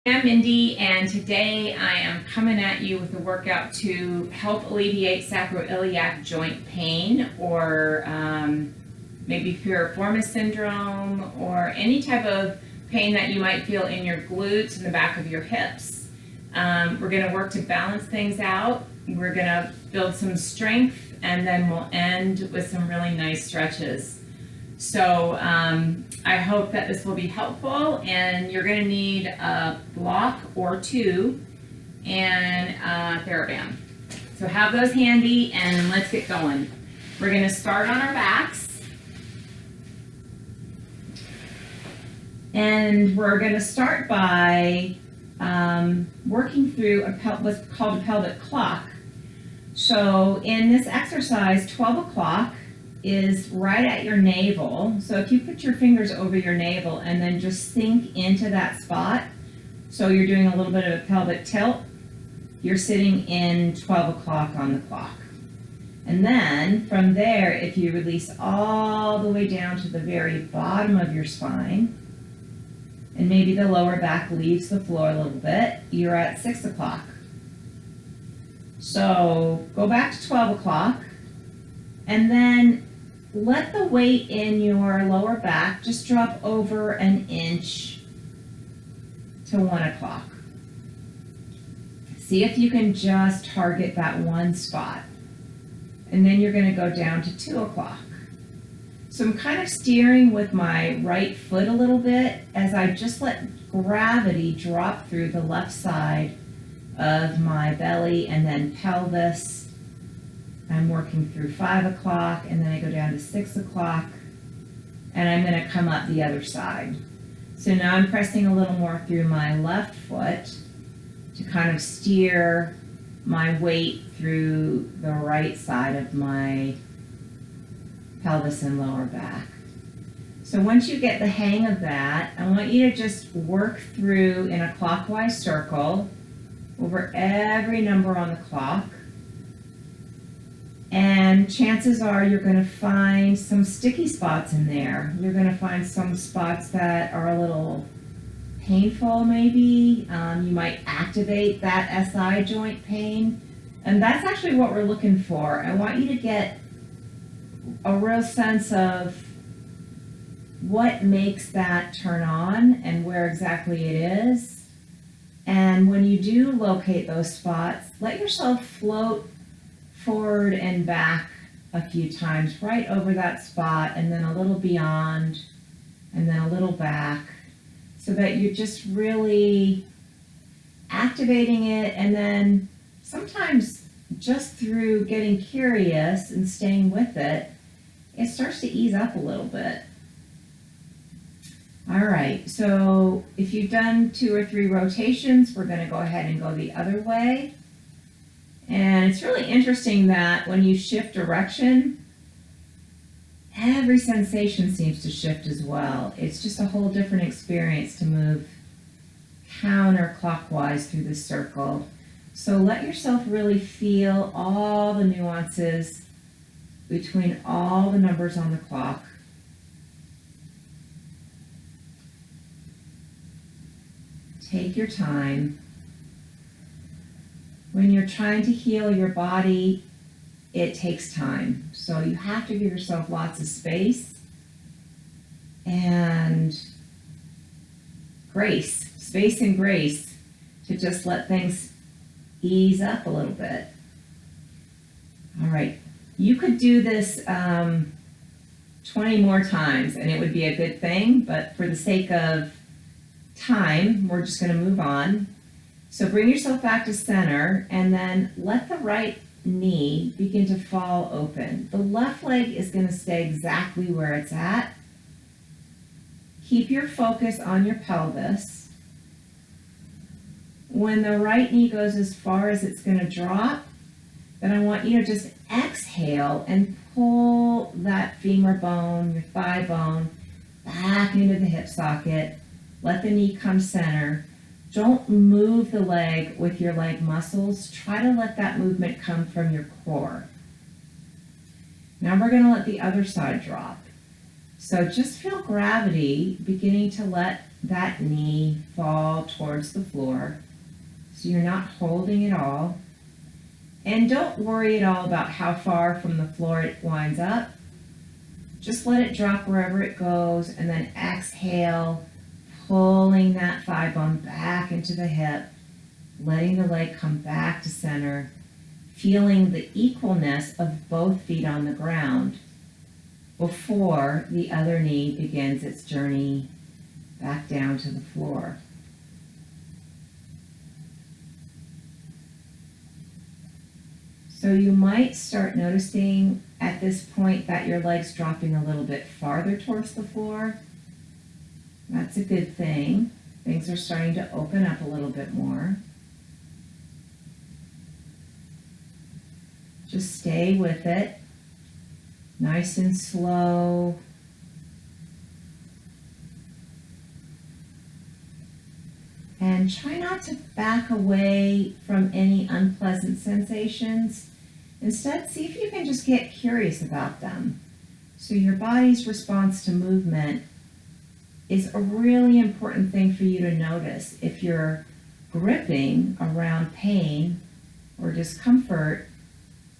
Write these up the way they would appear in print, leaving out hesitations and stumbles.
I'm Mindy, and today I am coming at you with a workout to help alleviate sacroiliac joint pain, or maybe piriformis syndrome, or any type of pain that you might feel in your glutes and the back of your hips. We're going to work to balance things out. We're going to build some strength, and then we'll end with some really nice stretches. So I hope that this will be helpful, and you're going to need a block or two and a TheraBand. So have those handy, and let's get going. We're going to start on our backs, and we're going to start by working through what's called a pelvic clock. So in this exercise, 12 o'clock is right at your navel. So if you put your fingers over your navel and then just sink into that spot, so you're doing a little bit of a pelvic tilt, you're sitting in 12 o'clock on the clock. And then from there, if you release all the way down to the very bottom of your spine, and maybe the lower back leaves the floor a little bit, you're at 6 o'clock. So go back to 12 o'clock, and then let the weight in your lower back just drop over an inch to 1 o'clock. See if you can just target that one spot. And then you're going to go down to 2 o'clock. So I'm kind of steering with my right foot a little bit as I just let gravity drop through the left side of my belly and then pelvis. I'm working through 5 o'clock, and then I go down to 6 o'clock, and I'm going to come up the other side. So now I'm pressing a little more through my left foot to kind of steer my weight through the right side of my pelvis and lower back. So once you get the hang of that, I want you to just work through in a clockwise circle over every number on the clock. And chances are you're going to find some sticky spots in there. You're going to find some spots that are a little painful maybe. You might activate that SI joint pain. And that's actually what we're looking for. I want you to get a real sense of what makes that turn on and where exactly it is. And when you do locate those spots, let yourself float forward and back a few times right over that spot, and then a little beyond, and then a little back, so that you're just really activating it. And then sometimes just through getting curious and staying with it, it starts to ease up a little bit. All right, so if you've done 2 or 3 rotations, we're going to go ahead and go the other way. And it's really interesting that when you shift direction, every sensation seems to shift as well. It's just a whole different experience to move counterclockwise through the circle. So let yourself really feel all the nuances between all the numbers on the clock. Take your time. When you're trying to heal your body, it takes time. So you have to give yourself lots of space and grace, space and grace to just let things ease up a little bit. All right, you could do this 20 more times and it would be a good thing, but for the sake of time, we're just going to move on. So bring yourself back to center, and then let the right knee begin to fall open. The left leg is going to stay exactly where it's at. Keep your focus on your pelvis. When the right knee goes as far as it's going to drop, then I want you to just exhale and pull that femur bone, your thigh bone, back into the hip socket. Let the knee come center. Don't move the leg with your leg muscles. Try to let that movement come from your core. Now we're going to let the other side drop. So just feel gravity beginning to let that knee fall towards the floor so you're not holding it all. And don't worry at all about how far from the floor it winds up. Just let it drop wherever it goes, and then exhale, pulling that thigh bone back into the hip, letting the leg come back to center, feeling the equalness of both feet on the ground before the other knee begins its journey back down to the floor. So you might start noticing at this point that your leg's dropping a little bit farther towards the floor. That's a good thing. Things are starting to open up a little bit more. Just stay with it, nice and slow. And try not to back away from any unpleasant sensations. Instead, see if you can just get curious about them. So your body's response to movement is a really important thing for you to notice. If you're gripping around pain or discomfort,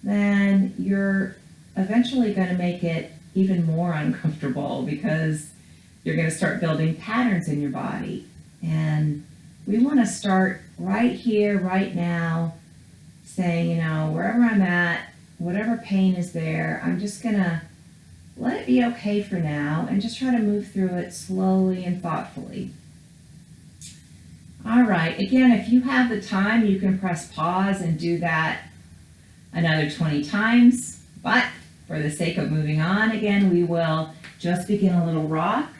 then you're eventually going to make it even more uncomfortable because you're going to start building patterns in your body. And we want to start right here, right now, saying, wherever I'm at, whatever pain is there, I'm just going to let it be okay for now and just try to move through it slowly and thoughtfully. All right, again, if you have the time, you can press pause and do that another 20 times, but for the sake of moving on, again, we will just begin a little rock.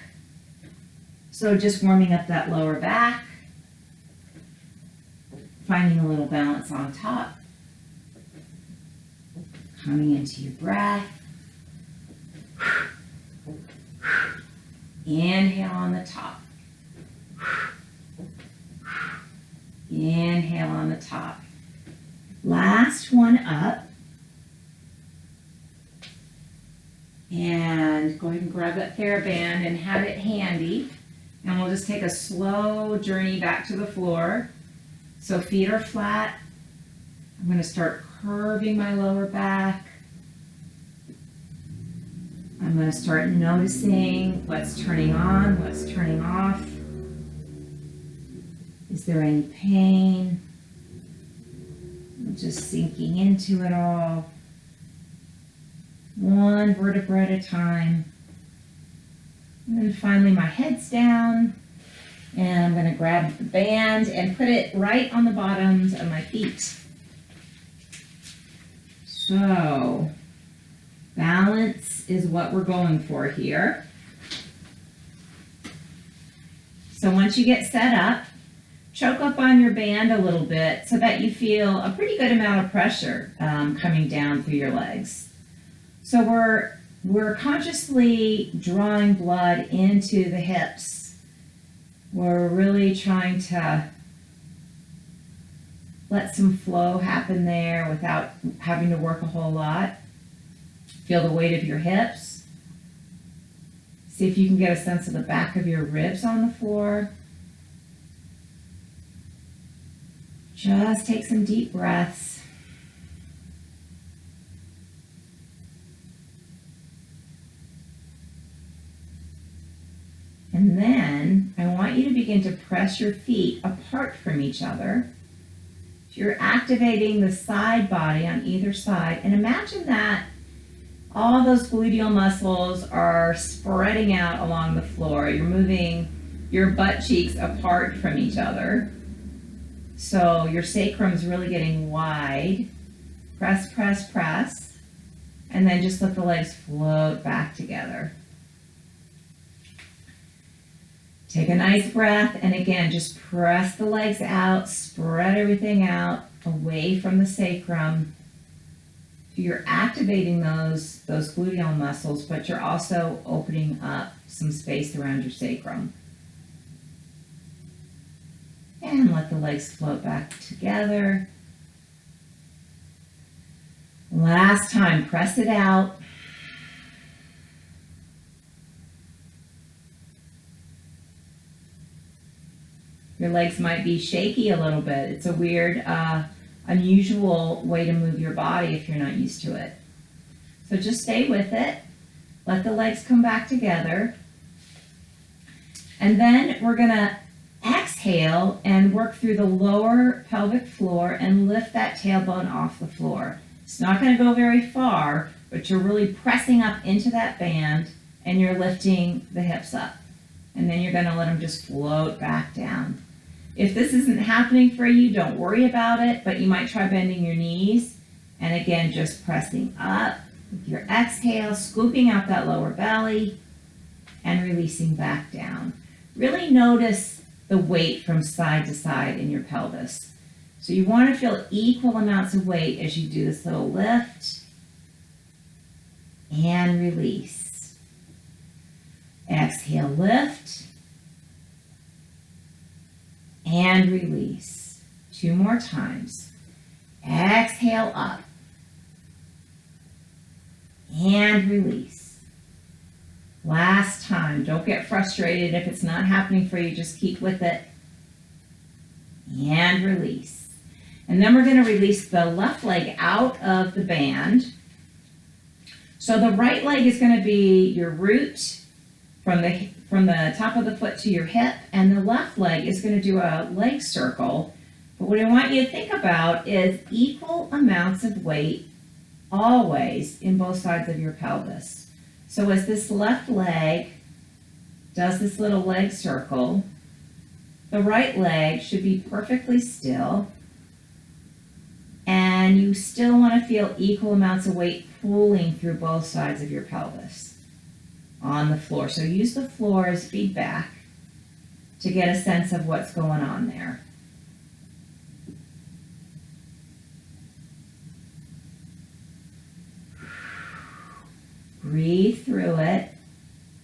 So just warming up that lower back, finding a little balance on top, coming into your breath, inhale on the top, inhale on the top. Last one up. And go ahead and grab that TheraBand and have it handy. And we'll just take a slow journey back to the floor. So feet are flat. I'm going to start curving my lower back. I'm going to start noticing what's turning on, what's turning off. Is there any pain? I'm just sinking into it all. One vertebra at a time. And then finally my head's down. And I'm going to grab the band and put it right on the bottoms of my feet. So, balance is what we're going for here. So once you get set up, choke up on your band a little bit so that you feel a pretty good amount of pressure coming down through your legs. So we're consciously drawing blood into the hips. We're really trying to let some flow happen there without having to work a whole lot. Feel the weight of your hips. See if you can get a sense of the back of your ribs on the floor. Just take some deep breaths. And then I want you to begin to press your feet apart from each other. So you're activating the side body on either side. And imagine that all those gluteal muscles are spreading out along the floor. You're moving your butt cheeks apart from each other. So your sacrum's really getting wide. Press, press, press. And then just let the legs float back together. Take a nice breath, and again, just press the legs out, spread everything out away from the sacrum. You're activating those gluteal muscles, but you're also opening up some space around your sacrum. And let the legs float back together. Last time, press it out. Your legs might be shaky a little bit. It's a weird, unusual way to move your body if you're not used to it. So just stay with it. Let the legs come back together. And then we're gonna exhale and work through the lower pelvic floor and lift that tailbone off the floor. It's not gonna go very far, but you're really pressing up into that band and you're lifting the hips up. And then you're gonna let them just float back down. If this isn't happening for you, don't worry about it, but you might try bending your knees. And again, just pressing up with your exhale, scooping out that lower belly and releasing back down. Really notice the weight from side to side in your pelvis. So you want to feel equal amounts of weight as you do this little lift and release. Exhale, lift and release. 2 more times. Exhale up and release. Last time. Don't get frustrated if it's not happening for you. Just keep with it. And release. And then we're going to release the left leg out of the band. So the right leg is going to be your root from the top of the foot to your hip, and the left leg is going to do a leg circle. But what I want you to think about is equal amounts of weight always in both sides of your pelvis. So as this left leg does this little leg circle, the right leg should be perfectly still, and you still want to feel equal amounts of weight pulling through both sides of your pelvis on the floor. So use the floor as feedback to get a sense of what's going on there. Breathe through it.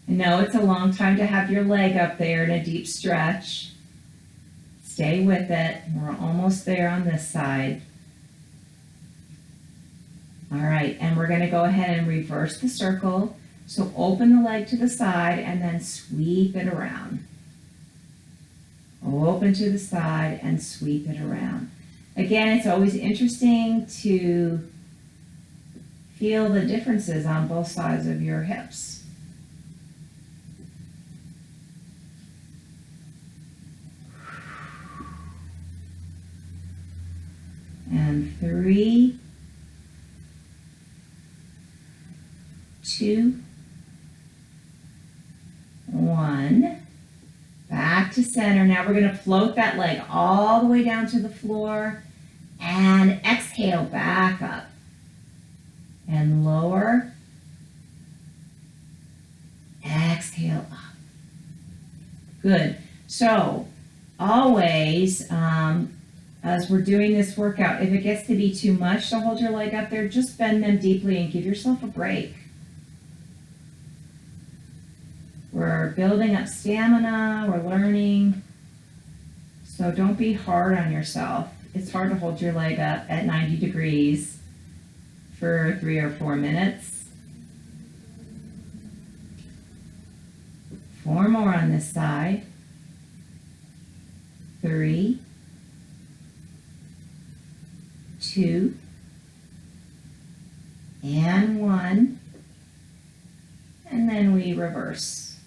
I know it's a long time to have your leg up there in a deep stretch. Stay with it. We're almost there on this side. All right, and we're going to go ahead and reverse the circle. So open the leg to the side and then sweep it around. Open to the side and sweep it around. Again, it's always interesting to feel the differences on both sides of your hips. And 3, 2, 1. Back to center. Now we're going to float that leg all the way down to the floor and exhale back up. And lower. Exhale up. Good. So always, as we're doing this workout, if it gets to be too much to hold your leg up there, just bend them deeply and give yourself a break. We're building up stamina, we're learning. So don't be hard on yourself. It's hard to hold your leg up at 90 degrees for 3 or 4 minutes. 4 more on this side. 3, 2, and 1. And then we reverse.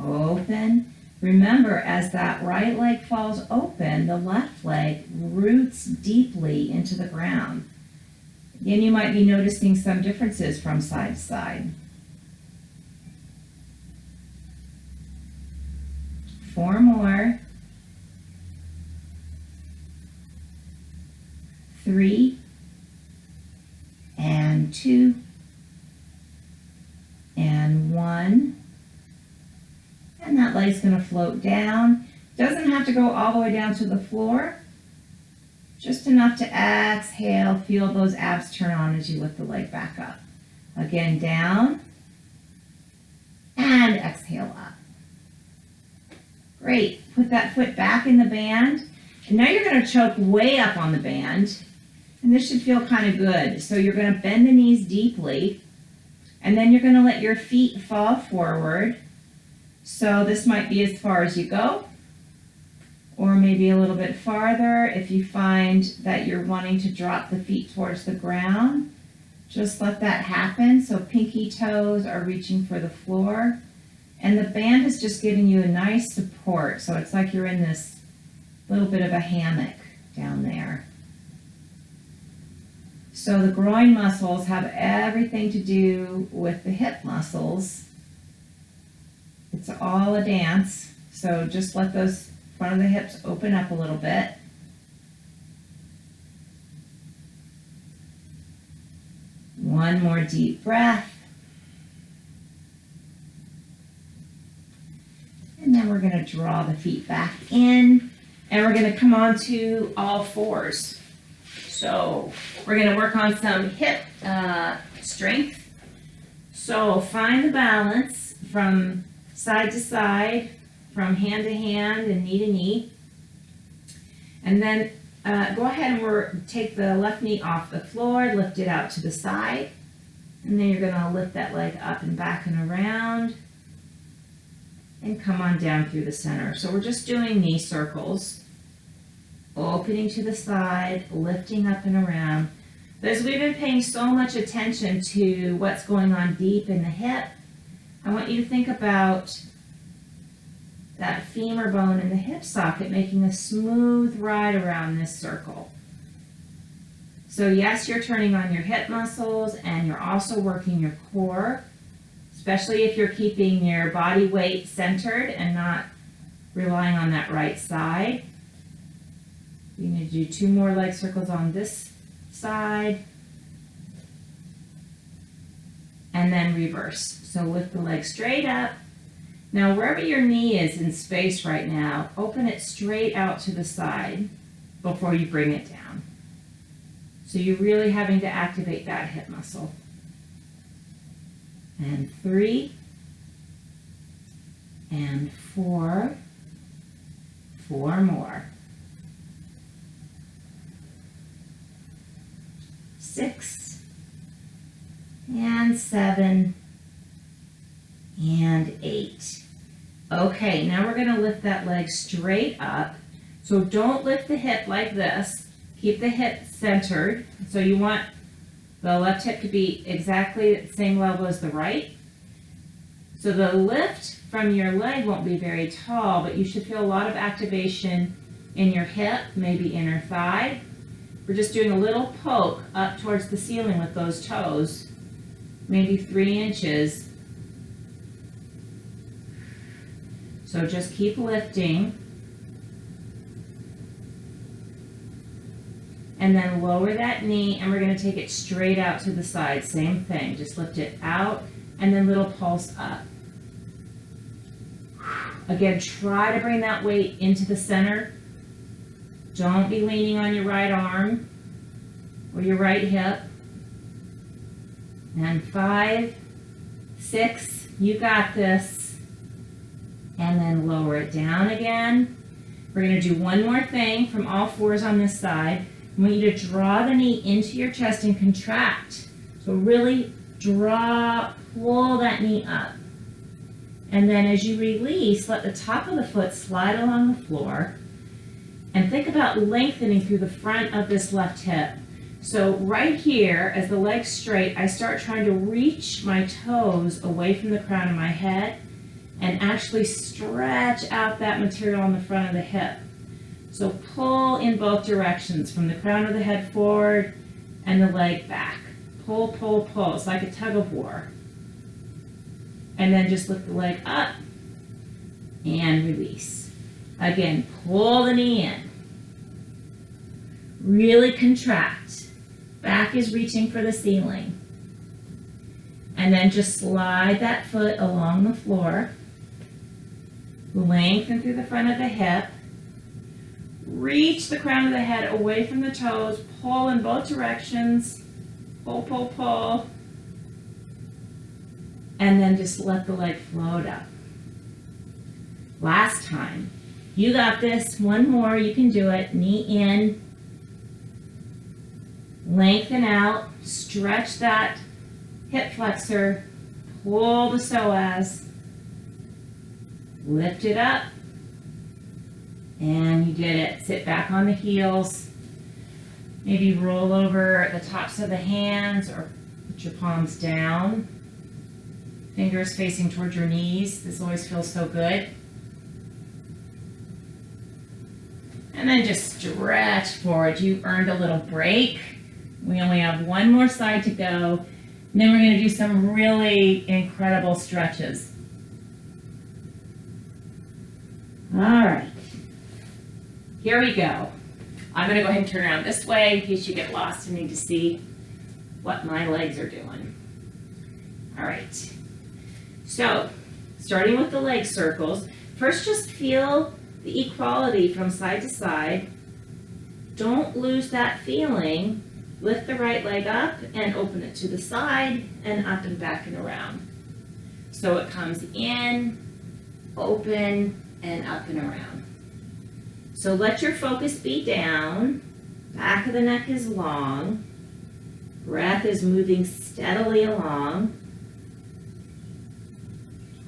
Open. Remember, as that right leg falls open, the left leg roots deeply into the ground. Again, you might be noticing some differences from side to side. 4 more. 3, and 2, and 1. And that leg's going to float down. Doesn't have to go all the way down to the floor. Just enough to exhale, feel those abs turn on as you lift the leg back up. Again, down, and exhale up. Great. Put that foot back in the band. And now you're going to choke way up on the band. And this should feel kind of good. So you're going to bend the knees deeply. And then you're going to let your feet fall forward. So this might be as far as you go. or maybe a little bit farther. If you find that you're wanting to drop the feet towards the ground, just let that happen. So pinky toes are reaching for the floor, and the band is just giving you a nice support. So it's like you're in this little bit of a hammock down there. So the groin muscles have everything to do with the hip muscles. It's all a dance. So just let those front of the hips open up a little bit. One more deep breath. And then we're going to draw the feet back in, and we're going to come on to all fours. So we're going to work on some hip strength. So find the balance from side to side, from hand to hand and knee to knee. And then go ahead and take the left knee off the floor, lift it out to the side. And then you're going to lift that leg up and back and around. And come on down through the center. So we're just doing knee circles. Opening to the side, lifting up and around. But as we've been paying so much attention to what's going on deep in the hip, I want you to think about that femur bone in the hip socket making a smooth ride around this circle. So yes, you're turning on your hip muscles, and you're also working your core, especially if you're keeping your body weight centered and not relying on that right side. You're going to do 2 more leg circles on this side, and then reverse. So lift the leg straight up. Now wherever your knee is in space right now, open it straight out to the side before you bring it down. So you're really having to activate that hip muscle. And 3, and 4, 4 more. 6, and 7, and 8. Okay, now we're going to lift that leg straight up. So don't lift the hip like this. Keep the hip centered. So you want the left hip to be exactly at the same level as the right. So the lift from your leg won't be very tall, but you should feel a lot of activation in your hip, maybe inner thigh. We're just doing a little poke up towards the ceiling with those toes, maybe 3 inches. So just keep lifting. And then lower that knee, and we're going to take it straight out to the side. Same thing, just lift it out, and then little pulse up. Again, try to bring that weight into the center. Don't be leaning on your right arm or your right hip. And 5, 6, you got this. And then lower it down again. We're going to do one more thing from all fours on this side. I want you to draw the knee into your chest and contract. So really pull that knee up. And then as you release, let the top of the foot slide along the floor. And think about lengthening through the front of this left hip. So right here, as the leg's straight, I start trying to reach my toes away from the crown of my head and actually stretch out that material on the front of the hip. So pull in both directions, from the crown of the head forward and the leg back. Pull, pull, pull. It's like a tug of war. And then just lift the leg up and release. Again, pull the knee in. Really contract. Back is reaching for the ceiling. And then just slide that foot along the floor. Lengthen through the front of the hip. Reach the crown of the head away from the toes. Pull in both directions. Pull, pull, pull. And then just let the leg float up. Last time. You got this. One more. You can do it. Knee in. Lengthen out. Stretch that hip flexor. Pull the psoas. Lift it up. And you did it. Sit back on the heels. Maybe roll over the tops of the hands or put your palms down. Fingers facing towards your knees. This always feels so good. And then just stretch forward. You earned a little break. We only have one more side to go. And then we're going to do some really incredible stretches. All right. Here we go. I'm going to go ahead and turn around this way in case you get lost and need to see what my legs are doing. All right. So, starting with the leg circles, first just feel the equality from side to side. Don't lose that feeling. Lift the right leg up and open it to the side and up and back and around. So it comes in, open, and up and around. So let your focus be down. Back of the neck is long. Breath is moving steadily along.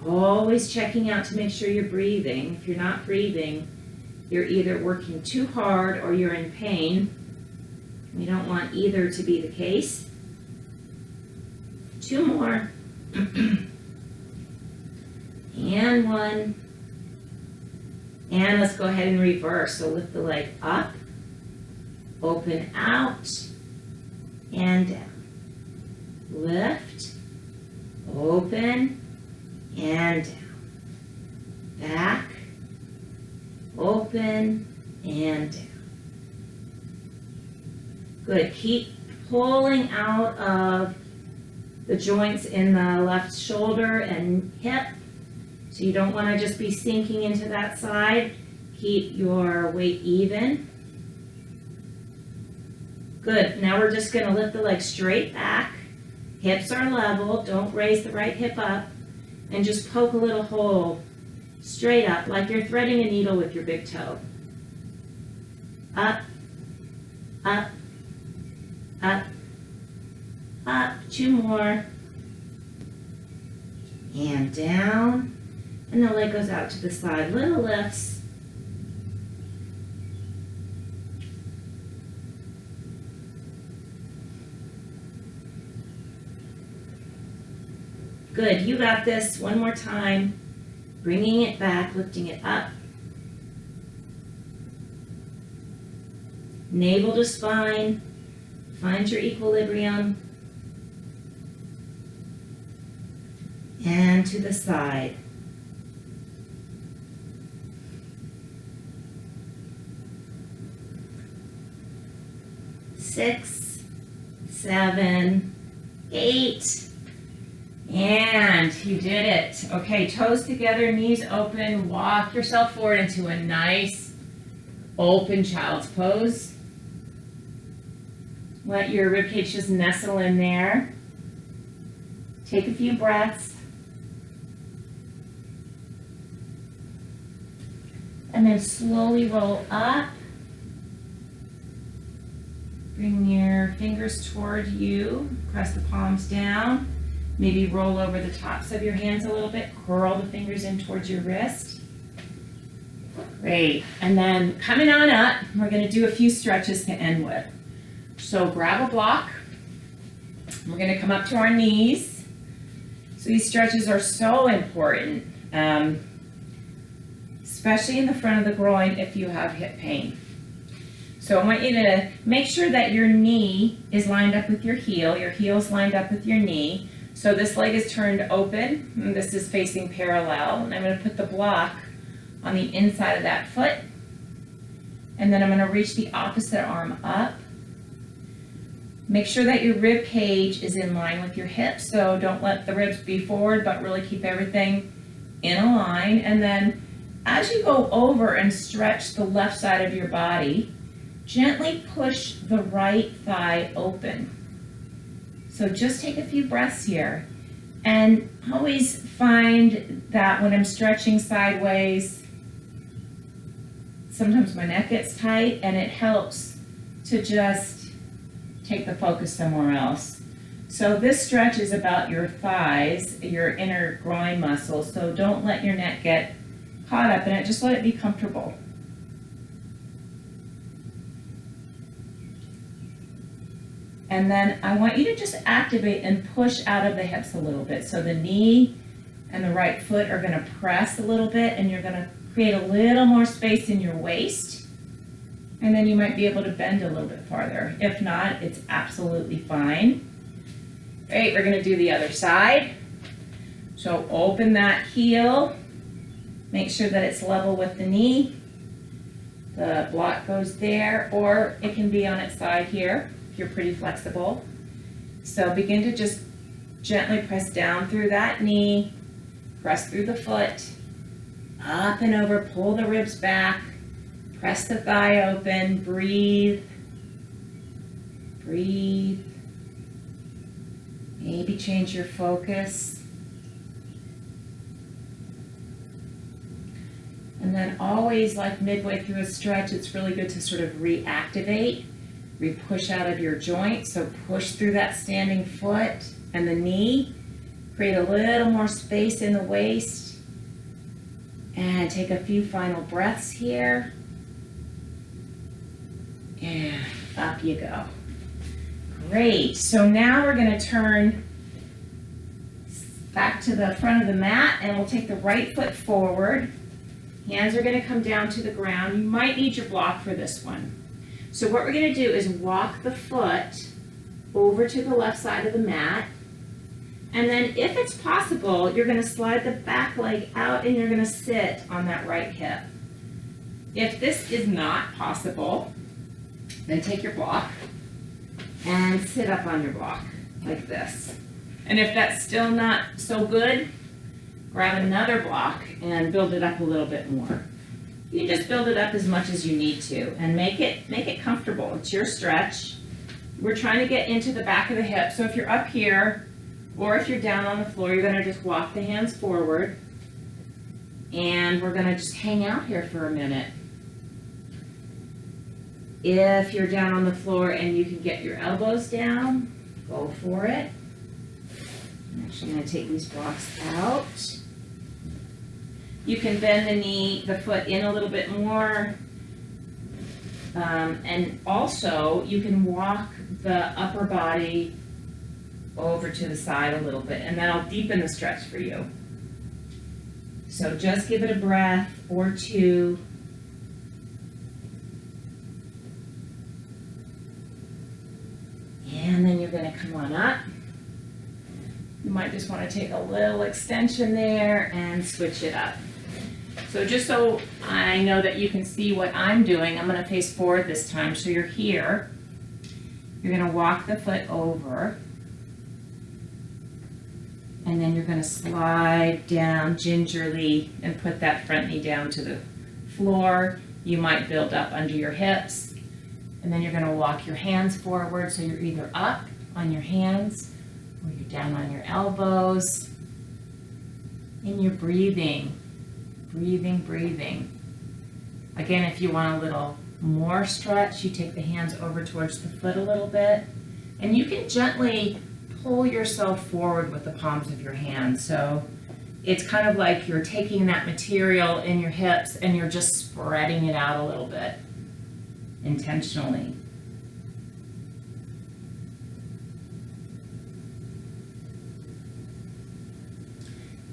Always checking out to make sure you're breathing. If you're not breathing, you're either working too hard or you're in pain. We don't want either to be the case. 2 more. And 1. And let's go ahead and reverse. So lift the leg up, open out, and down. Lift, open, and down. Back, open, and down. Good. Keep pulling out of the joints in the left shoulder and hip. So you don't want to just be sinking into that side. Keep your weight even. Good. Now we're just going to lift the leg straight back. Hips are level. Don't raise the right hip up. And just poke a little hole straight up like you're threading a needle with your big toe. Up, up, up, up. 2 more. And down. And the leg goes out to the side. Little lifts. Good. You got this. One more time. Bringing it back, lifting it up. Navel to spine. Find your equilibrium. And to the side. Six, 7, 8, and you did it. Okay, toes together, knees open, walk yourself forward into a nice open child's pose. Let your ribcage just nestle in there. Take a few breaths. And then slowly roll up. Bring your fingers toward you, press the palms down, maybe roll over the tops of your hands a little bit, curl the fingers in towards your wrist. Great, and then coming on up, we're gonna do a few stretches to end with. So grab a block, we're gonna come up to our knees. So these stretches are so important, especially in the front of the groin if you have hip pain. So I want you to make sure that your knee is lined up with your heel's lined up with your knee. So this leg is turned open, and this is facing parallel. And I'm going to put the block on the inside of that foot. And then I'm going to reach the opposite arm up. Make sure that your rib cage is in line with your hips. So don't let the ribs be forward, but really keep everything in a line. And then as you go over and stretch the left side of your body, gently push the right thigh open. So just take a few breaths here. And always find that when I'm stretching sideways, sometimes my neck gets tight and it helps to just take the focus somewhere else. So this stretch is about your thighs, your inner groin muscles. So don't let your neck get caught up in it. Just let it be comfortable. And then I want you to just activate and push out of the hips a little bit. So the knee and the right foot are gonna press a little bit, and you're gonna create a little more space in your waist. And then you might be able to bend a little bit farther. If not, it's absolutely fine. Great, we're gonna do the other side. So open that heel. Make sure that it's level with the knee. The block goes there, or it can be on its side here if you're pretty flexible. So begin to just gently press down through that knee, press through the foot, up and over, pull the ribs back, press the thigh open, breathe, breathe. Maybe change your focus. And then always, like midway through a stretch, it's really good to sort of reactivate, re-push out of your joint. So push through that standing foot and the knee, create a little more space in the waist, and take a few final breaths here. And up you go. Great. So now we're going to turn back to the front of the mat, and we'll take the right foot forward. Hands are going to come down to the ground. You might need your block for this one. So what we're going to do is walk the foot over to the left side of the mat. And then if it's possible, you're going to slide the back leg out and you're going to sit on that right hip. If this is not possible, then take your block and sit up on your block like this. And if that's still not so good, grab another block and build it up a little bit more. You just build it up as much as you need to and make it comfortable. It's your stretch. We're trying to get into the back of the hip. So if you're up here or if you're down on the floor, you're going to just walk the hands forward, and we're going to just hang out here for a minute. If you're down on the floor and you can get your elbows down, go for it. I'm actually going to take these blocks out. You can bend the foot in a little bit more. And also you can walk the upper body over to the side a little bit, and that'll deepen the stretch for you. So just give it a breath or two. And then you're going to come on up. You might just want to take a little extension there and switch it up. So just so I know that you can see what I'm doing, I'm going to face forward this time. So you're here. You're going to walk the foot over. And then you're going to slide down gingerly and put that front knee down to the floor. You might build up under your hips. And then you're going to walk your hands forward. So you're either up on your hands or you're down on your elbows. And you're breathing, breathing, breathing. Again, if you want a little more stretch, you take the hands over towards the foot a little bit. And you can gently pull yourself forward with the palms of your hands. So it's kind of like you're taking that material in your hips and you're just spreading it out a little bit intentionally.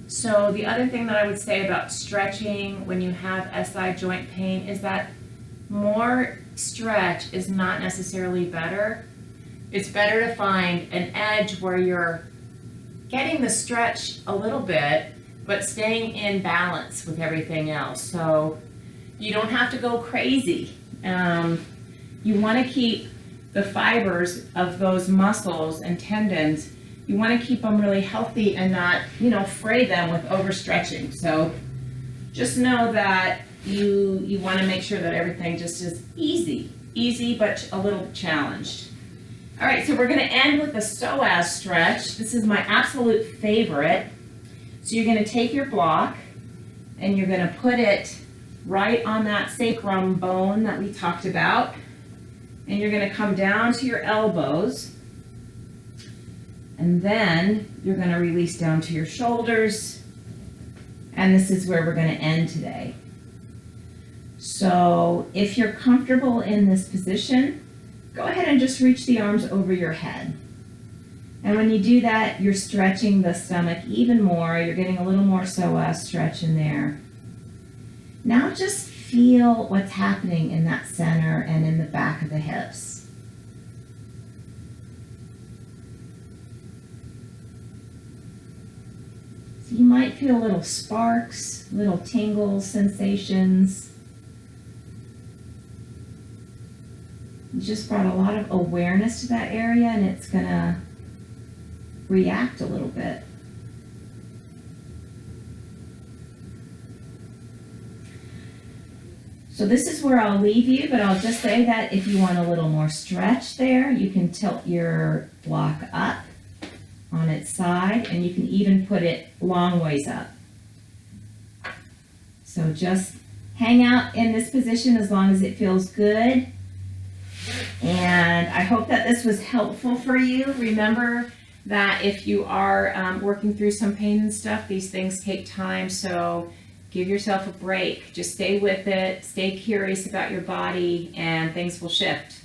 So the other thing that I would say about stretching when you have SI joint pain is that more stretch is not necessarily better. It's better to find an edge where you're getting the stretch a little bit, but staying in balance with everything else. So you don't have to go crazy. You want to keep the fibers of those muscles and tendons, you want to keep them really healthy and not, fray them with overstretching. So just know that you want to make sure that everything just is easy, but a little challenged. All right, so we're going to end with a psoas stretch. This is my absolute favorite. So you're going to take your block and you're going to put it right on that sacrum bone that we talked about. And you're going to come down to your elbows. And then you're going to release down to your shoulders. And this is where we're going to end today. So if you're comfortable in this position, go ahead and just reach the arms over your head. And when you do that, you're stretching the stomach even more. You're getting a little more psoas stretch in there. Now just feel what's happening in that center and in the back of the hips. So you might feel little sparks, little tingles, sensations. You just brought a lot of awareness to that area, and it's going to react a little bit. So this is where I'll leave you, but I'll just say that if you want a little more stretch there, you can tilt your block up on its side, and you can even put it long ways up. So just hang out in this position as long as it feels good. And I hope that this was helpful for you. Remember that if you are working through some pain and stuff, these things take time, so give yourself a break. Just stay with it, stay curious about your body, and things will shift.